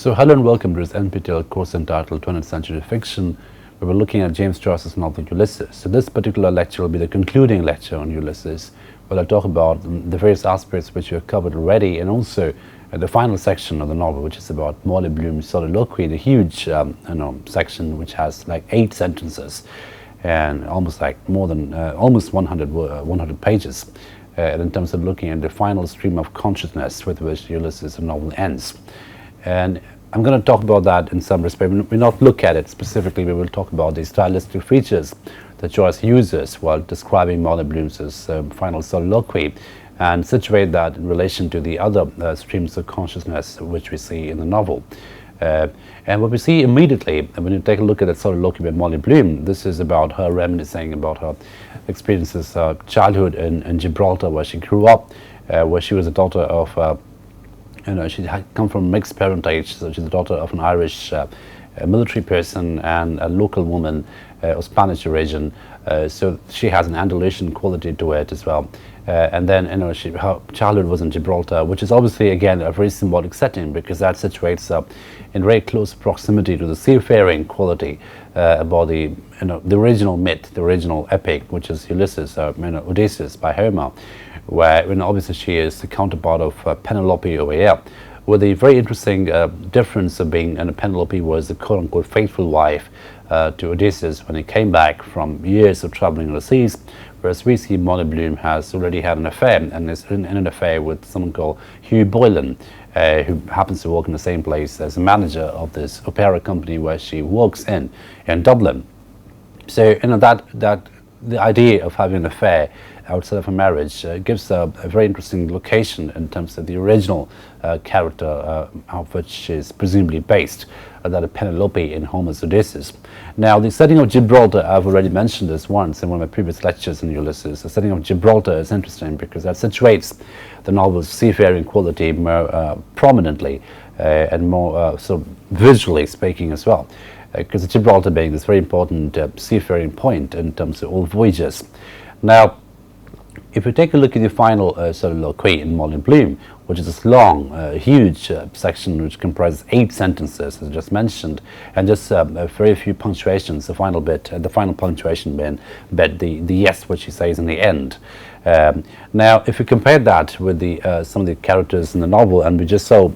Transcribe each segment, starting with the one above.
So hello and welcome to this NPTEL course entitled 20th Century Fiction, where we're looking at James Joyce's novel Ulysses. So this particular lecture will be the concluding lecture on Ulysses, where I'll talk about the various aspects which we have covered already, and also the final section of the novel, which is about Molly Bloom's soliloquy, the huge section which has like 8 sentences and almost like more than almost 100 pages. And in terms of looking at the final stream of consciousness with which Ulysses' novel ends. And I'm going to talk about that in some respect. We'll not look at it specifically, we will talk about the stylistic features that Joyce uses while describing Molly Bloom's final soliloquy, and situate that in relation to the other streams of consciousness which we see in the novel. And what we see immediately when you take a look at that soliloquy by Molly Bloom, this is about her reminiscing about her experiences, childhood in Gibraltar, where she grew up, where she was a daughter of she had come from mixed parentage, so she's the daughter of an Irish military person and a local woman of Spanish origin. So she has an Andalusian quality to it as well. And then her childhood was in Gibraltar, which is obviously again a very symbolic setting, because that situates in very close proximity to the seafaring quality about the original myth, the original epic, which is Ulysses, Odysseus by Homer, where obviously she is the counterpart of Penelope over here, with the very interesting difference of being, Penelope was the quote-unquote faithful wife to Odysseus when he came back from years of traveling on the seas, whereas we see Molly Bloom has already had an affair, and is in an affair with someone called Hugh Boylan, who happens to work in the same place as a manager of this opera company where she works in Dublin. So that the idea of having an affair outside of a marriage gives a very interesting location in terms of the original character of which is presumably based, that of Penelope in Homer's Odysseus. Now, the setting of Gibraltar, I've already mentioned this once in one of my previous lectures in Ulysses. The setting of Gibraltar is interesting because that situates the novel's seafaring quality more prominently and more sort of visually speaking as well, because Gibraltar being this very important seafaring point in terms of all voyages. Now, if you take a look at the final soliloquy in Molly Bloom, which is this long, huge section which comprises 8 sentences, as I just mentioned, and just very few punctuations, the final bit, the final punctuation being the yes, which she says in the end. Now, if you compare that with some of the characters in the novel, and we just saw,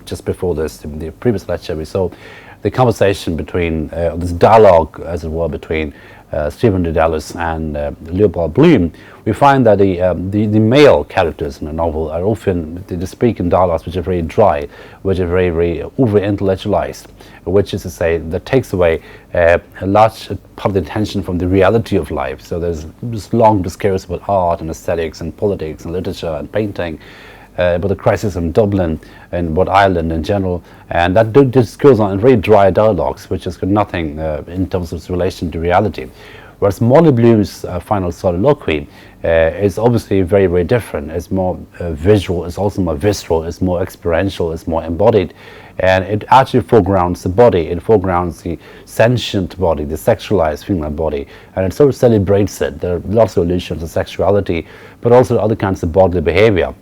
just before this, in the previous lecture, we saw the conversation between, this dialogue, as it were, between Stephen Dedalus and Leopold Bloom, we find that the male characters in the novel are often, they speak in dialogues which are very dry, which are very, very over-intellectualized, which is to say, that takes away a large part of the attention from the reality of life. So there's this long discourse about art and aesthetics and politics and literature and painting, about the crisis in Dublin and about Ireland in general, and that just goes on in very dry dialogues, which has got nothing in terms of its relation to reality. Whereas Molly Bloom's final soliloquy is obviously very, very different. It's more visual, it's also more visceral, it's more experiential, it's more embodied, and it actually foregrounds the body, it foregrounds the sentient body, the sexualized female body, and it sort of celebrates it. There are lots of allusions to sexuality, but also other kinds of bodily behavior,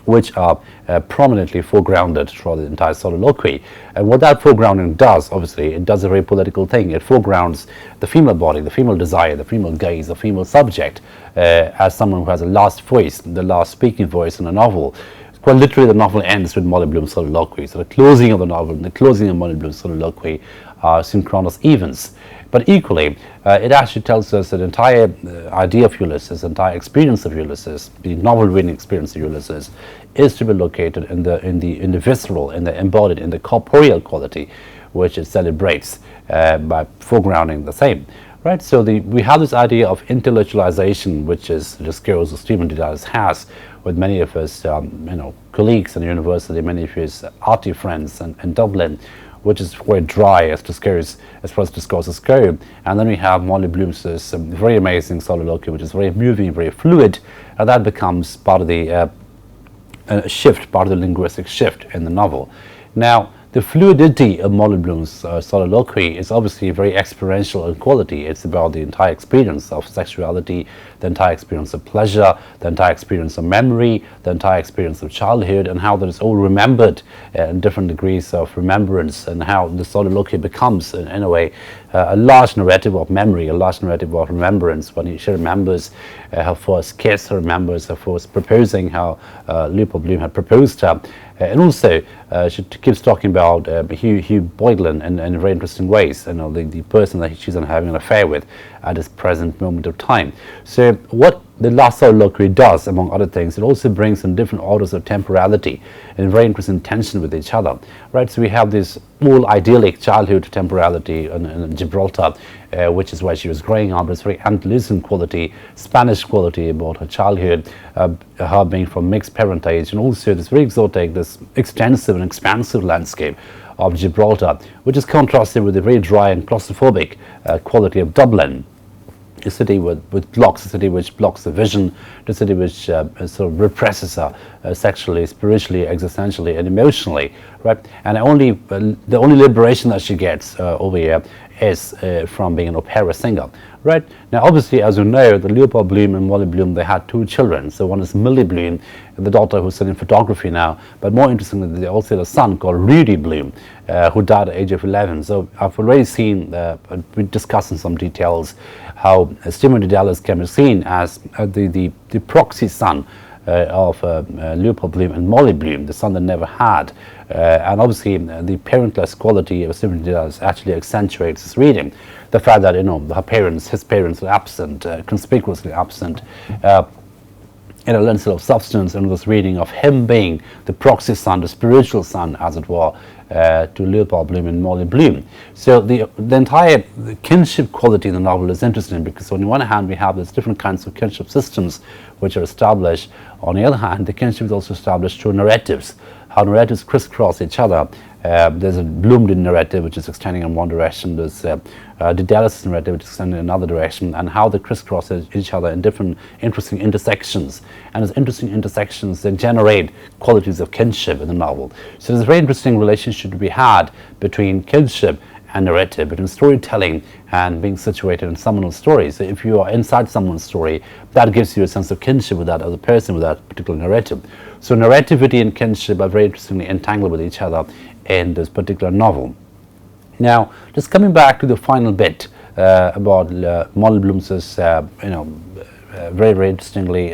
which are prominently foregrounded throughout the entire soliloquy. And what that foregrounding does, obviously, it does a very political thing. It foregrounds the female body, the female desire, the female gaze, the female subject, as someone who has a last voice, the last speaking voice in a novel. Quite literally, the novel ends with Molly Bloom's soliloquy. So the closing of the novel and the closing of Molly Bloom's soliloquy are synchronous events. But equally, it actually tells us that the entire idea of Ulysses, the entire experience of Ulysses, the novel reading experience of Ulysses, is to be located in the visceral, in the embodied, in the corporeal quality, which it celebrates by foregrounding the same. Right, so we have this idea of intellectualization, which is the skills that Stephen Dedalus has with many of his colleagues in the university, many of his arty friends in Dublin, which is quite dry as far as discourses go. And then we have Molly Bloom's very amazing soliloquy, which is very moving, very fluid, and that becomes part of the shift, part of the linguistic shift in the novel. Now, the fluidity of Molly Bloom's soliloquy is obviously very experiential in quality. It's about the entire experience of sexuality, the entire experience of pleasure, the entire experience of memory, the entire experience of childhood, and how that is all remembered in different degrees of remembrance, and how the soliloquy becomes, in a way, a large narrative of memory, a large narrative of remembrance. When she remembers her first kiss, her remembers her first proposing, how Leopold Bloom had proposed her. And also, she keeps talking about Hugh Boylan in very interesting ways, the person that she's having an affair with at this present moment of time. So what the last soliloquy does, among other things, it also brings in different orders of temporality in very interesting tension with each other. Right, so we have this all idyllic childhood temporality in Gibraltar, which is where she was growing up, this very Andalusian quality, Spanish quality about her childhood, her being from mixed parentage, and also this very exotic, this extensive and expansive landscape of Gibraltar, which is contrasted with the very dry and claustrophobic quality of Dublin, a city with blocks, a city which blocks the vision, the city which sort of represses her sexually, spiritually, existentially, and emotionally, right? And the only liberation that she gets over here is from being an opera singer, right? Now, obviously, as you know, the Leopold Bloom and Molly Bloom, they had two children. So one is Millie Bloom, the daughter who's studying photography now, but more interestingly, they also had a son called Rudy Bloom, who died at the age of 11. So I've already seen, we discussed in some details, how Stephen Dallas can be seen as the proxy son of Leopold Bloom and Molly Bloom, the son they never had. And obviously the parentless quality of Stephen Dallas actually accentuates this reading. The fact that, his parents are absent, conspicuously absent, in a lens of substance in this reading of him being the proxy son, the spiritual son, as it were, to Leopold Bloom and Molly Bloom. So the entire kinship quality in the novel is interesting, because on the one hand we have these different kinds of kinship systems which are established. On the other hand, the kinship is also established through narratives, how narratives crisscross each other. There's a Bloomden narrative which is extending in one direction, there's the Dallas narrative which is extending in another direction, and how they crisscross each other in different interesting intersections. And those interesting intersections, they generate qualities of kinship in the novel. So there's a very interesting relationship to be had between kinship and narrative, between storytelling and being situated in someone's story. So if you are inside someone's story, that gives you a sense of kinship with that other person, with that particular narrative. So narrativity and kinship are very interestingly entangled with each other in this particular novel. Now, just coming back to the final bit about Molly Bloom's very, very interestingly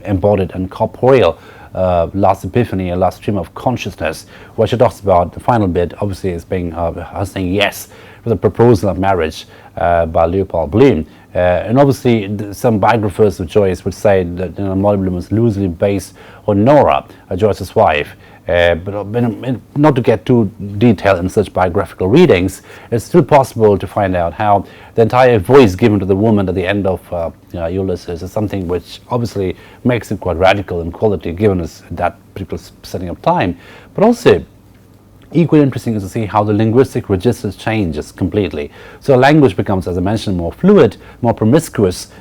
embodied and corporeal last epiphany, a last stream of consciousness, where she talks about the final bit, obviously, as being her saying yes to the proposal of marriage by Leopold Bloom. And obviously, some biographers of Joyce would say that Molly Bloom was loosely based on Nora, Joyce's wife. But not to get too detailed in such biographical readings, it's still possible to find out how the entire voice given to the woman at the end of Ulysses is something which obviously makes it quite radical in quality given us that particular setting of time, but also equally interesting is to see how the linguistic registers changes completely. So language becomes, as I mentioned, more fluid, more promiscuous,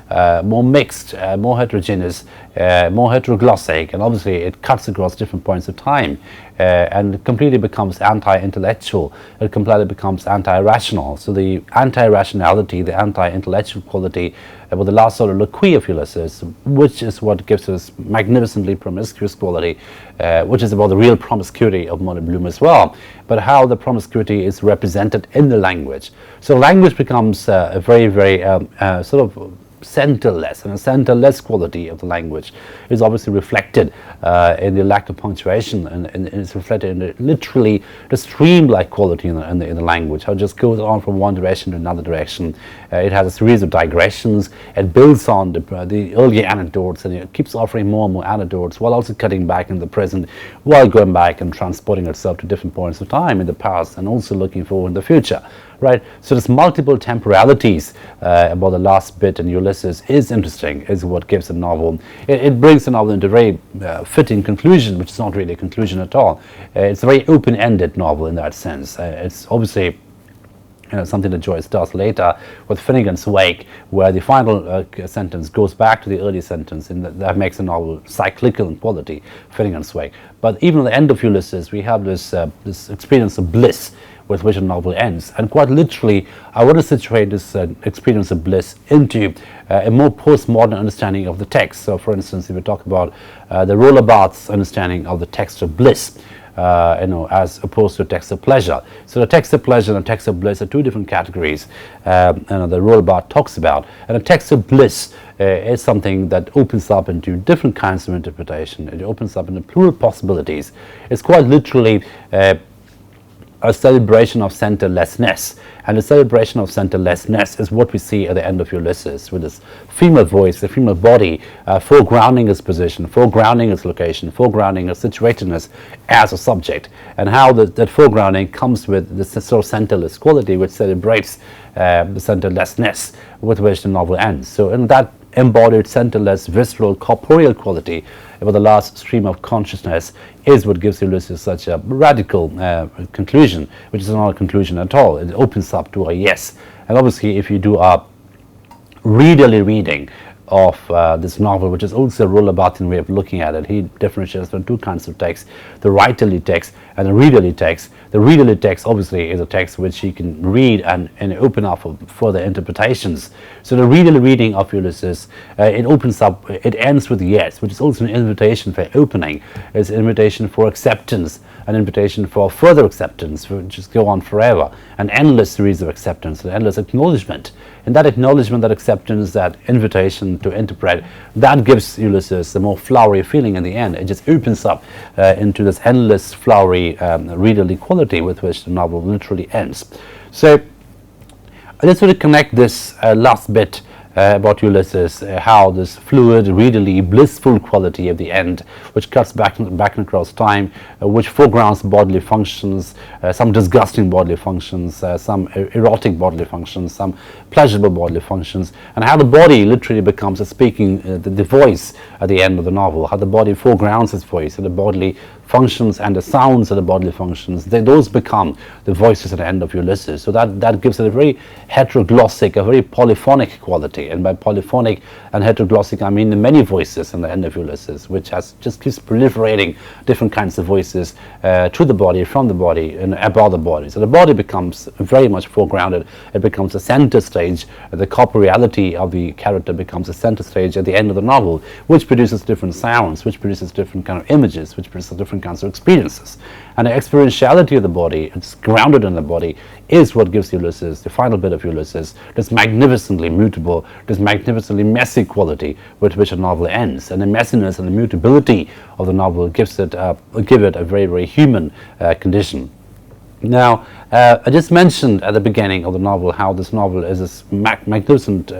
more mixed, more heterogeneous, more heteroglossic, and obviously it cuts across different points of time, and it completely becomes anti-intellectual, it completely becomes anti-rational. So the anti-rationality, the anti-intellectual quality about the last soliloquy of Ulysses, which is what gives us magnificently promiscuous quality, which is about the real promiscuity of Molly Bloom as well, but how the promiscuity is represented in the language. So language becomes a very, very sort of centerless, and a centerless quality of the language is obviously reflected in the lack of punctuation, and it's reflected in literally the stream-like quality in the language, how it just goes on from one direction to another direction. It has a series of digressions, it builds on the earlier anecdotes, and it keeps offering more and more anecdotes while also cutting back in the present, while going back and transporting itself to different points of time in the past, and also looking forward in the future. Right, so there's multiple temporalities about the last bit in Ulysses is interesting, is what gives the novel. It brings the novel into a very fitting conclusion, which is not really a conclusion at all. It's a very open-ended novel in that sense. It's obviously something that Joyce does later with Finnegan's Wake, where the final sentence goes back to the early sentence, and that makes the novel cyclical in quality, Finnegan's Wake. But even at the end of Ulysses, we have this experience of bliss with which a novel ends. And quite literally, I want to situate this experience of bliss into a more postmodern understanding of the text. So, for instance, if we talk about the Rollebarth's understanding of the text of bliss, as opposed to a text of pleasure. So the text of pleasure and the text of bliss are two different categories the Rollebarth talks about. And a text of bliss is something that opens up into different kinds of interpretation. It opens up into plural possibilities. It's quite literally a celebration of centerlessness. And the celebration of centerlessness is what we see at the end of Ulysses, with this female voice, the female body, foregrounding its position, foregrounding its location, foregrounding its situatedness as a subject, and how that foregrounding comes with this sort of centerless quality which celebrates the centerlessness with which the novel ends. So in that embodied, centerless, visceral, corporeal quality with the last stream of consciousness is what gives Ulysses such a radical conclusion, which is not a conclusion at all. It opens up to a yes. And obviously, if you do a readerly reading of this novel, which is also a Rollebarthian way of looking at it, he differentiates between two kinds of text: the writerly text and the readerly text. The readerly text obviously is a text which you can read and open up for further interpretations. So the readerly reading of Ulysses, it opens up, it ends with yes, which is also an invitation for opening. It's an invitation for acceptance, an invitation for further acceptance, for just go on forever, an endless series of acceptance, an endless acknowledgement. And that acknowledgement, that acceptance, that invitation to interpret, that gives Ulysses a more flowery feeling in the end. It just opens up into this endless, flowery, readerly quality with which the novel literally ends. So I just want to connect this last bit about Ulysses, how this fluid, readerly, blissful quality of the end, which cuts back and across time, which foregrounds bodily functions, some disgusting bodily functions, some erotic bodily functions, some pleasurable bodily functions, and how the body literally becomes a speaking, the voice at the end of the novel, how the body foregrounds its voice, and the bodily functions and the sounds of the bodily functions, those become the voices at the end of Ulysses. So that gives it a very heteroglossic, a very polyphonic quality. And by polyphonic and heteroglossic, I mean the many voices in the end of Ulysses, which just keeps proliferating different kinds of voices to the body, from the body, and about the body. So the body becomes very much foregrounded. It becomes a center stage. The corporeality of the character becomes a center stage at the end of the novel, which produces different sounds, which produces different kind of images, which produces different kinds of experiences. And the experientiality of the body, it's grounded in the body, is what gives Ulysses, the final bit of Ulysses, this magnificently mutable, this magnificently messy quality with which a novel ends. And the messiness and the mutability of the novel gives it, give it a very, very human condition. Now, I just mentioned at the beginning of the novel how this novel is this magnificent,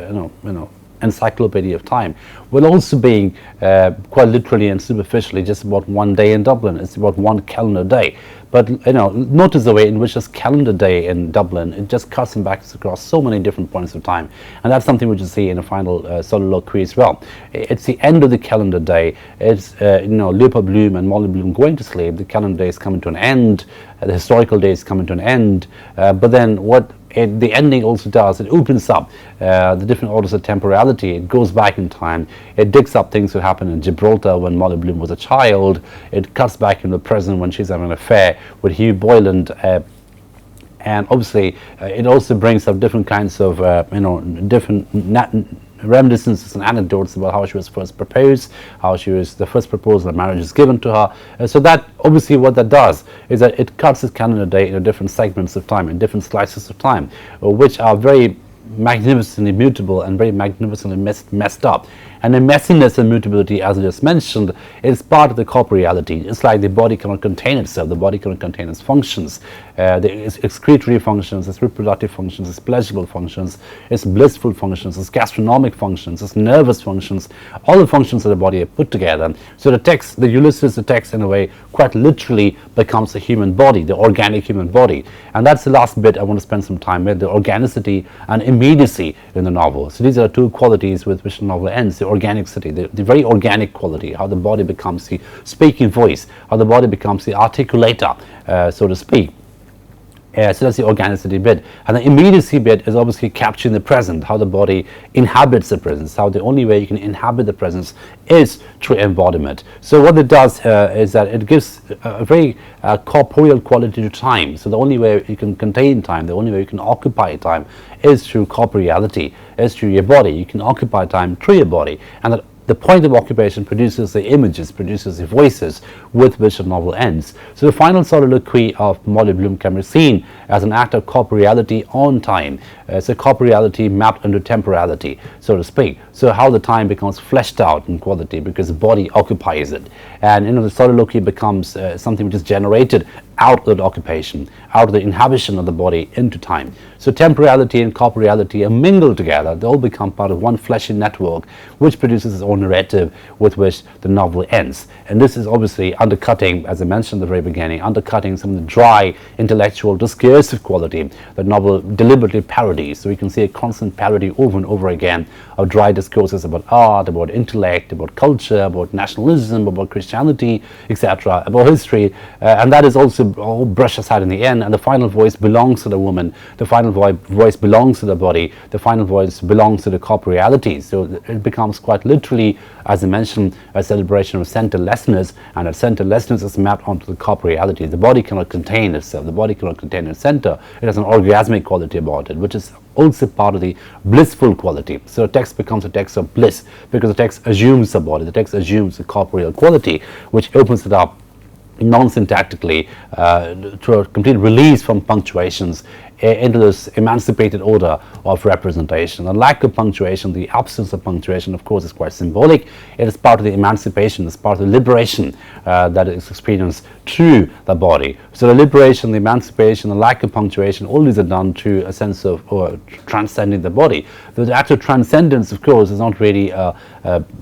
encyclopedia of time, while also being quite literally and superficially just about one day in Dublin. It's about one calendar day. But notice the way in which this calendar day in Dublin, it just cuts and backs across so many different points of time. And that's something which you see in the final soliloquy as well. It's the end of the calendar day. It's Leopold Bloom and Molly Bloom going to sleep. The calendar day is coming to an end. The historical day is coming to an end. But then what the ending also does, it opens up the different orders of temporality. It goes back in time. It digs up things that happened in Gibraltar when Molly Bloom was a child. It cuts back in the present when she's having an affair with Hugh Boyland. And obviously, it also brings up different kinds of, different reminiscences and anecdotes about how she was first proposed, how she was the first proposal of marriage is given to her. So that obviously what that does is that it cuts this calendar day into different segments of time, in different slices of time, which are very magnificently mutable and very magnificently messed up. And the messiness and mutability, as I just mentioned, is part of the corporeality. It's like the body cannot contain itself, the body cannot contain its functions, its excretory functions, its reproductive functions, its pleasurable functions, its blissful functions, its gastronomic functions, its nervous functions, all the functions of the body are put together. So the text, the Ulysses, the text in a way, quite literally becomes a human body, the organic human body. And that's the last bit I want to spend some time with, the organicity and immediacy in the novel. So these are two qualities with which the novel ends, the organicity, the very organic quality, how the body becomes the speaking voice, how the body becomes the articulator, so to speak. So that's the organicity bit. And the immediacy bit is obviously capturing the present, how the body inhabits the presence, how the only way you can inhabit the presence is through embodiment. So what it does is that it gives a very corporeal quality to time. So the only way you can contain time, the only way you can occupy time is through corporeality, is through your body. You can occupy time through your body. And that the point of occupation produces the images, produces the voices with which the novel ends. So the final soliloquy of Molly Bloom can be seen as an act of corporeality on time. It's a corporeality mapped into temporality, so to speak. So how the time becomes fleshed out in quality because the body occupies it. And the soliloquy becomes something which is generated out of the occupation, out of the inhabition of the body into time. So temporality and corporeality are mingled together. They all become part of one fleshy network which produces its own narrative with which the novel ends. And this is obviously undercutting, as I mentioned at the very beginning, undercutting some of the dry intellectual discursive quality that novel deliberately parodies. So we can see a constant parody over and over again of dry discourses about art, about intellect, about culture, about nationalism, about Christianity, etc., about history, and that is also all brushed aside in the end, and the final voice belongs to the woman, the final voice belongs to the body, the final voice belongs to the corporeality. So it becomes quite literally, as I mentioned, a celebration of centerlessness, and that centerlessness is mapped onto the corporeality. The body cannot contain itself, the body cannot contain its center. It has an orgasmic quality about it, which is also part of the blissful quality. So the text becomes a text of bliss because the text assumes the body, the text assumes the corporeal quality, which opens it up non-syntactically through a complete release from punctuations into this emancipated order of representation. The lack of punctuation, the absence of punctuation, of course, is quite symbolic. It is part of the emancipation, it's part of the liberation that is experienced through the body. So the liberation, the emancipation, the lack of punctuation, all these are done through a sense of transcending the body. The actual transcendence, of course, is not really a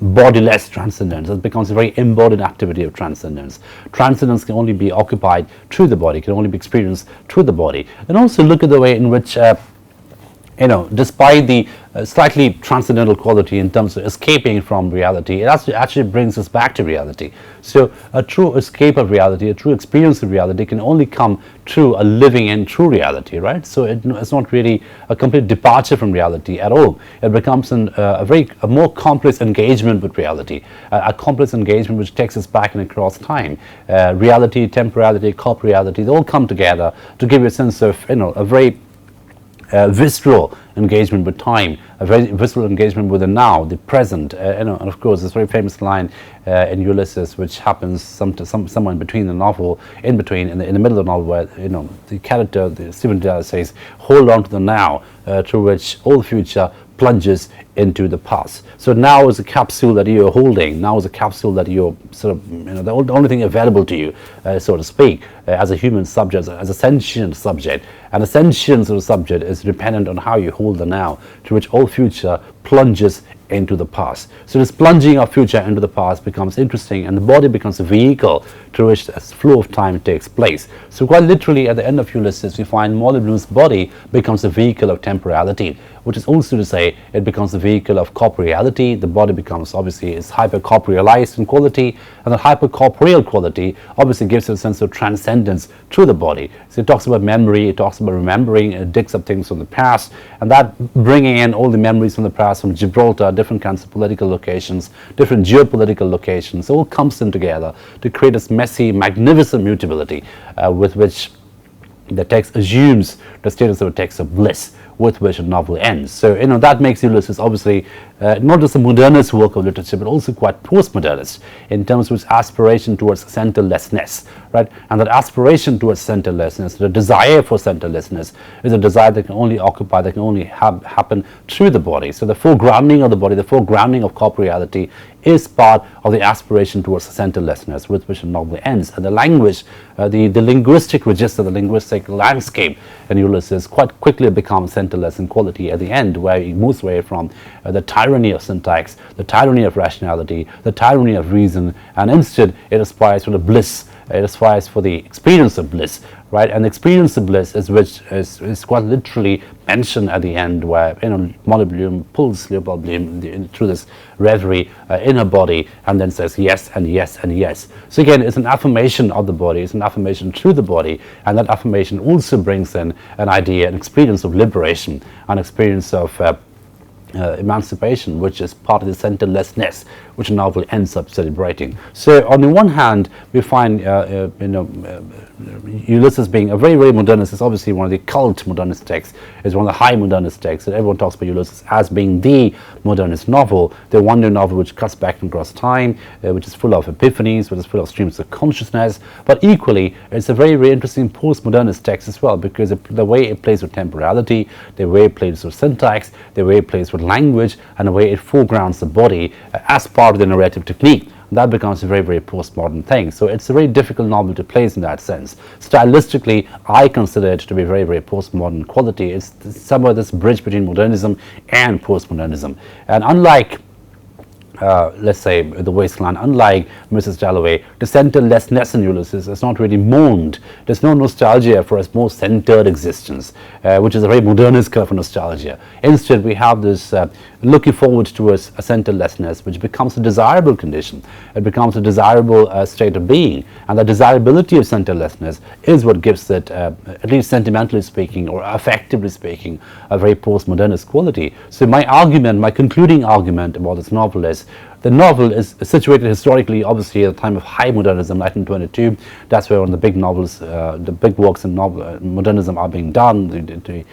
bodiless transcendence. It becomes a very embodied activity of transcendence. Transcendence can only be occupied through the body, can only be experienced through the body. And also look at the way in which despite the slightly transcendental quality in terms of escaping from reality, it actually brings us back to reality. So a true escape of reality, a true experience of reality can only come through a living in true reality, right? So it's not really a complete departure from reality at all. It becomes a more complex engagement with reality, a complex engagement which takes us back and across time. Reality, temporality, corporeality, they all come together to give you a sense of a very visceral engagement with time, a very visceral engagement with the now, the present, and of course this very famous line in Ulysses, which happens somewhere in between the novel, in the middle of the novel, where the character, Stephen Dallas says, "Hold on to the now," through which all the future plunges into the past. So now is a capsule that you're holding. Now is a capsule that you're sort of, the only thing available to you, so to speak, as a human subject, as a sentient subject. And a sentient sort of subject is dependent on how you hold the now, to which all future plunges into the past. So this plunging of future into the past becomes interesting, and the body becomes a vehicle through which the flow of time takes place. So quite literally at the end of Ulysses, we find Molly Bloom's body becomes a vehicle of temporality, which is also to say it becomes a vehicle of corporeality. The body becomes, obviously, is hyper-corporealized in quality, and the hyper-corporeal quality obviously gives it a sense of transcendence through the body. So it talks about memory, it talks about remembering, it digs up things from the past, and that bringing in all the memories from the past, from Gibraltar, different kinds of political locations, different geopolitical locations, all comes in together to create this messy, magnificent mutability with which the text assumes the status of a text of bliss, with which a novel ends. So that makes Ulysses obviously not just a modernist work of literature, but also quite postmodernist in terms of its aspiration towards centerlessness, right? And that aspiration towards centerlessness, the desire for centerlessness, is a desire that can only occupy, that can only happen through the body. So the foregrounding of the body, the foregrounding of corporeality, is part of the aspiration towards centerlessness with which a novel ends. And the language, the linguistic register, the linguistic landscape in Ulysses quite quickly becomes centerless in quality at the end, where he moves away from the tyranny of syntax, the tyranny of rationality, the tyranny of reason, and instead it aspires for the bliss, it aspires for the experience of bliss, right? And experience of bliss is which is quite literally mentioned at the end, where Molly Bloom pulls Leopold Bloom through this reverie in her body, and then says yes and yes and yes. So again, it's an affirmation of the body, it's an affirmation through the body, and that affirmation also brings in an idea, an experience of liberation, an experience of emancipation, which is part of the centerlessness, which the novel ends up celebrating. So on the one hand, we find Ulysses being a very, very modernist. It's obviously one of the cult modernist texts. It's one of the high modernist texts, and everyone talks about Ulysses as being the modernist novel, the wonder novel which cuts back across time, which is full of epiphanies, which is full of streams of consciousness. But equally, it's a very, very interesting postmodernist text as well, because the way it plays with temporality, the way it plays with syntax, the way it plays with language, and the way it foregrounds the body as part of the narrative technique. That becomes a very, very postmodern thing. So it's a very difficult novel to place in that sense. Stylistically, I consider it to be very, very postmodern quality. It's somewhere this bridge between modernism and postmodernism. And unlike let's say The Wasteland, unlike Mrs. Dalloway, the centerlessness in Ulysses is not really mourned. There's no nostalgia for a more centered existence, which is a very modernist kind of nostalgia. Instead, we have this looking forward towards a centerlessness, which becomes a desirable condition. It becomes a desirable state of being, and the desirability of centerlessness is what gives it, at least sentimentally speaking or affectively speaking, a very postmodernist quality. So my argument, my concluding argument about this novel is, the novel is situated historically, obviously, at the time of high modernism, 1922. That's where one of the big novels, the big works in modernism are being done, the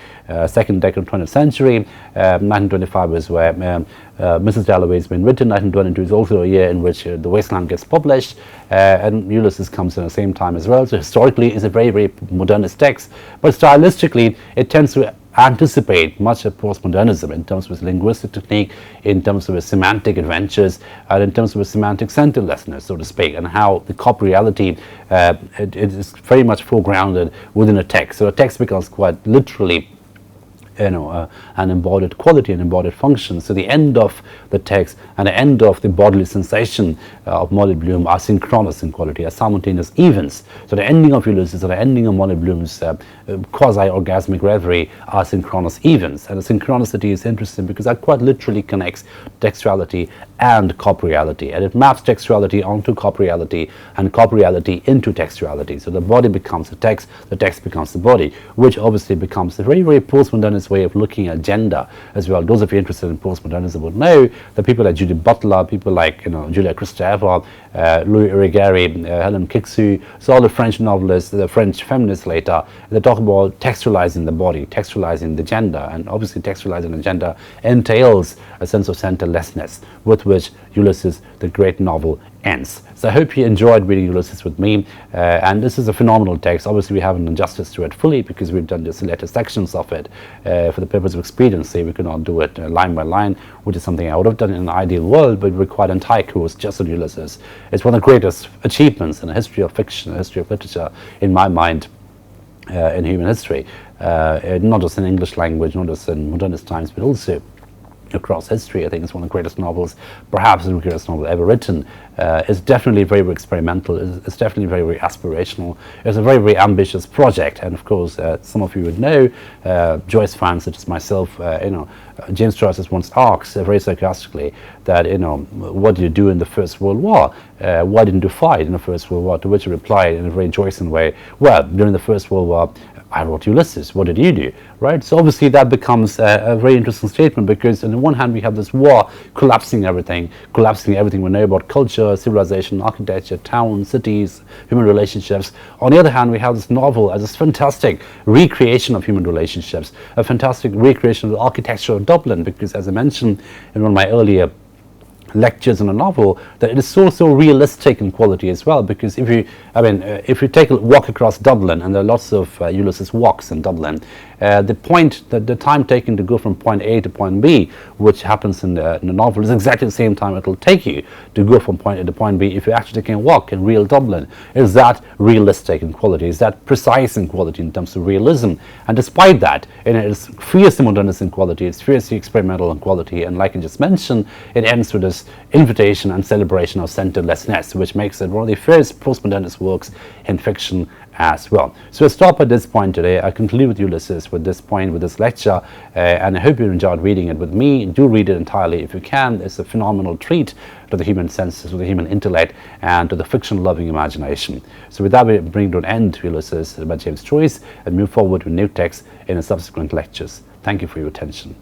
second decade of the 20th century. 1925 is where Mrs. Dalloway has been written. 1922 is also a year in which The Wasteland gets published, and Ulysses comes in the same time as well. So historically, it's a very, very modernist text, but stylistically, it tends to anticipate much of postmodernism in terms of its linguistic technique, in terms of its semantic adventures, and in terms of its semantic centerlessness, so to speak, and how the corporeality it is very much foregrounded within a text. So a text becomes quite literally an embodied quality, an embodied function. So the end of the text and the end of the bodily sensation of Molly Bloom are synchronous in quality, are simultaneous events. So the ending of Ulysses and the ending of Molly Bloom's quasi-orgasmic reverie are synchronous events. And the synchronicity is interesting because that quite literally connects textuality and corporeality, and it maps textuality onto corporeality and corporeality into textuality. So the body becomes the text becomes the body, which obviously becomes a very, very postmodernist way of looking at gender as well. Those of you interested in postmodernism would know that people like Judith Butler, people like Julia Kristeva, Louis Irigaray, Helen Kixu, so all the French novelists, the French feminists later, they talk about textualizing the body, textualizing the gender, and obviously textualizing the gender entails a sense of centerlessness with which Ulysses, the great novel, ends. So I hope you enjoyed reading Ulysses with me, and this is a phenomenal text. Obviously we haven't done justice to it fully because we've done just later sections of it for the purpose of expediency. We could not do it line by line, which is something I would have done in an ideal world, but it required an entire course just on Ulysses. It's one of the greatest achievements in the history of fiction, the history of literature, in my mind, in human history, not just in English language, not just in modernist times, but also across history. I think it's one of the greatest novels, perhaps the greatest novel ever written. It's definitely very, very experimental. It's definitely very, very aspirational. It's a very, very ambitious project, and of course, some of you would know, Joyce fans such as myself, James Joyce has once asked very sarcastically that, what did you do in the First World War? Why didn't you fight in the First World War? To which he replied in a very Joycean way, well, during the First World War, I wrote Ulysses. What did you do? Right? So obviously that becomes a very interesting statement, because on the one hand we have this war collapsing everything we know about culture, civilization, architecture, towns, cities, human relationships. On the other hand, we have this novel as this fantastic recreation of human relationships, a fantastic recreation of the architecture of Dublin, because as I mentioned in one of my earlier lectures in a novel, that it is so realistic in quality as well, because if you take a walk across Dublin, and there are lots of Ulysses walks in Dublin, the time taken to go from point A to point B, which happens in the novel, is exactly the same time it will take you to go from point A to point B if you're actually taking a walk in real Dublin. Is that realistic in quality? Is that precise in quality in terms of realism? And despite that, it's fiercely modernist in quality, it's fiercely experimental in quality, and like I just mentioned, it ends with this invitation and celebration of centerlessness, which makes it one of the first postmodernist works in fiction as well. So we'll stop at this point today. I conclude with Ulysses with this point, with this lecture, and I hope you enjoyed reading it with me. Do read it entirely if you can. It's a phenomenal treat to the human senses, to the human intellect, and to the fiction-loving imagination. So with that, we bring to an end to Ulysses by James Joyce and move forward with new texts in the subsequent lectures. Thank you for your attention.